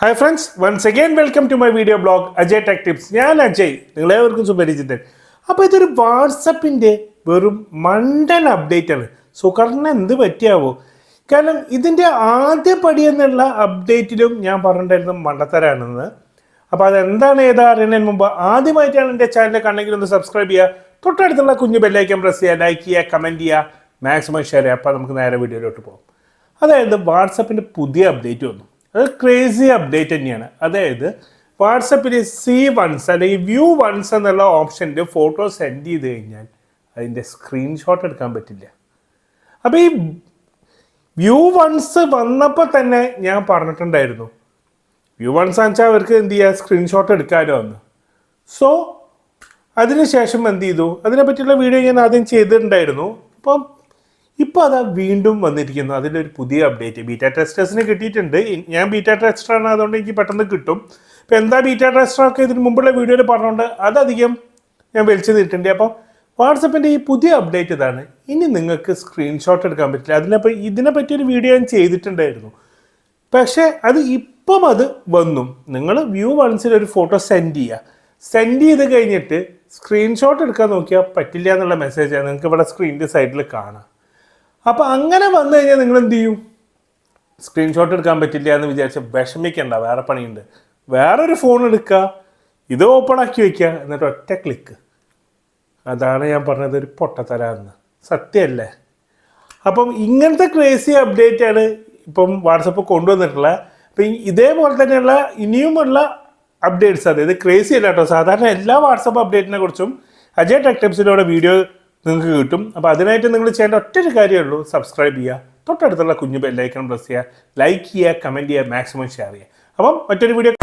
Hi friends, once again welcome to my video blog AjayTechTips. ഞാൻ അജയ്, നിങ്ങളേവർക്കും സുപരിചിതൻ. അപ്പോൾ ഇതൊരു വാട്സപ്പിൻ്റെ വെറും മണ്ടൻ അപ്ഡേറ്റ് ആണ്. സുഖറിന് എന്ത് പറ്റിയാവോ? കാരണം ഇതിൻ്റെ ആദ്യ പടി എന്നുള്ള അപ്ഡേറ്റിലും ഞാൻ പറഞ്ഞിട്ടുണ്ടായിരുന്നു മണ്ടത്തരാണെന്ന്. അപ്പോൾ അതെന്താണ് ഏതാ അറിയുന്നതിന് മുമ്പ് ആദ്യമായിട്ടാണ് എൻ്റെ ചാനൽ കണ്ടെങ്കിൽ ഒന്ന് സബ്സ്ക്രൈബ് ചെയ്യുക, തൊട്ടടുത്തുള്ള കുഞ്ഞു ബെല്ലൈക്കൻ പ്രസ് ചെയ്യുക, ലൈക്ക് ചെയ്യുക, കമൻറ്റ് ചെയ്യുക, മാക്സിമം ഷെയർ ചെയ്യുക. അപ്പോൾ നമുക്ക് നേരെ വീഡിയോയിലോട്ട് പോകാം. അതായത് വാട്സപ്പിൻ്റെ പുതിയ അപ്ഡേറ്റ് വന്നു. അത് ക്രേസി അപ്ഡേറ്റ് തന്നെയാണ്. അതായത് വാട്സപ്പിൽ C1 അല്ലെങ്കിൽ വ്യൂ വൺസ് എന്നുള്ള ഓപ്ഷനിൽ ഫോട്ടോ സെൻഡ് ചെയ്ത് കഴിഞ്ഞാൽ അതിൻ്റെ സ്ക്രീൻഷോട്ട് എടുക്കാൻ പറ്റില്ല. അപ്പോൾ ഈ വ്യൂ വൺസ് വന്നപ്പോൾ തന്നെ ഞാൻ പറഞ്ഞിട്ടുണ്ടായിരുന്നു, വ്യൂ വൺസ് വെച്ചാൽ അവർക്ക് എന്ത് ചെയ്യുക, സ്ക്രീൻഷോട്ട് എടുക്കാമല്ലോ എന്ന്. സോ അതിനുശേഷം എന്ത് ചെയ്തു, അതിനെപ്പറ്റിയുള്ള വീഡിയോ ഞാൻ ആദ്യം ചെയ്തിട്ടുണ്ടായിരുന്നു. അപ്പം ഇപ്പോൾ അതാ വീണ്ടും വന്നിരിക്കുന്നു. അതിലൊരു പുതിയ അപ്ഡേറ്റ് ബീറ്റ ടെസ്റ്റേഴ്സിന് കിട്ടിയിട്ടുണ്ട്. ഞാൻ ബീറ്റ ടെസ്റ്ററാണ്, അതുകൊണ്ട് എനിക്ക് പെട്ടെന്ന് കിട്ടും. ഇപ്പോൾ എന്താ ബീറ്റ ടെസ്റ്ററൊക്കെ ഇതിന് മുമ്പുള്ള വീഡിയോയിൽ പറഞ്ഞുകൊണ്ട് അതധികം ഞാൻ വലിച്ചു നീട്ടുണ്ട്. അപ്പോൾ വാട്സപ്പിൻ്റെ ഈ പുതിയ അപ്ഡേറ്റ് ഇതാണ്. ഇനി നിങ്ങൾക്ക് സ്ക്രീൻഷോട്ട് എടുക്കാൻ പറ്റില്ല. ഇതിനെപ്പറ്റിയൊരു വീഡിയോ ഞാൻ ചെയ്തിട്ടുണ്ടായിരുന്നു. പക്ഷേ ഇപ്പം അത് വന്നു. നിങ്ങൾ വ്യൂ വൺസിൽ ഒരു ഫോട്ടോ സെൻഡ് ചെയ്ത് കഴിഞ്ഞിട്ട് സ്ക്രീൻഷോട്ട് എടുക്കാൻ നോക്കിയാൽ പറ്റില്ല എന്നുള്ള മെസ്സേജാണ് നിങ്ങൾക്ക് ഇവിടെ സ്ക്രീനിൻ്റെ സൈഡിൽ കാണാം. അപ്പോൾ അങ്ങനെ വന്നു കഴിഞ്ഞാൽ നിങ്ങൾ എന്ത് ചെയ്യും? സ്ക്രീൻഷോട്ട് എടുക്കാൻ പറ്റില്ല എന്ന് വിചാരിച്ച് വിഷമിക്കണ്ട, വേറെ പണിയുണ്ട്. വേറൊരു ഫോൺ എടുക്കുക, ഇത് ഓപ്പൺ ആക്കി വയ്ക്കുക, എന്നിട്ട് ഒറ്റ ക്ലിക്ക്. അതാണ് ഞാൻ പറഞ്ഞത്, ഒരു പൊട്ടത്തരാന്ന്. സത്യമല്ലേ? അപ്പം ഇങ്ങനത്തെ ക്രേസി അപ്ഡേറ്റാണ് ഇപ്പം വാട്സപ്പ് കൊണ്ടുവന്നിട്ടുള്ളത്. അപ്പം ഇതേപോലെ തന്നെയുള്ള ഇനിയുമുള്ള അപ്ഡേറ്റ്സ്, അതായത് ക്രേസി അല്ല കേട്ടോ, സാധാരണ എല്ലാ വാട്സപ്പ് അപ്ഡേറ്റിനെ കുറിച്ചും അജയ് ടെക് ടിപ്സിലൂടെ വീഡിയോ നിങ്ങൾക്ക് കിട്ടും. അപ്പോൾ അതിനായിട്ട് നിങ്ങൾ ചെയ്യേണ്ട ഒറ്റൊരു കാര്യമേ ഉള്ളൂ, സബ്സ്ക്രൈബ് ചെയ്യുക, തൊട്ടടുത്തുള്ള കുഞ്ഞു ബെല്ലൈക്കൺ പ്രസ് ചെയ്യുക, ലൈക്ക് ചെയ്യുക, കമൻറ്റ് ചെയ്യുക, മാക്സിമം ഷെയർ ചെയ്യുക. അപ്പം മറ്റൊരു വീഡിയോ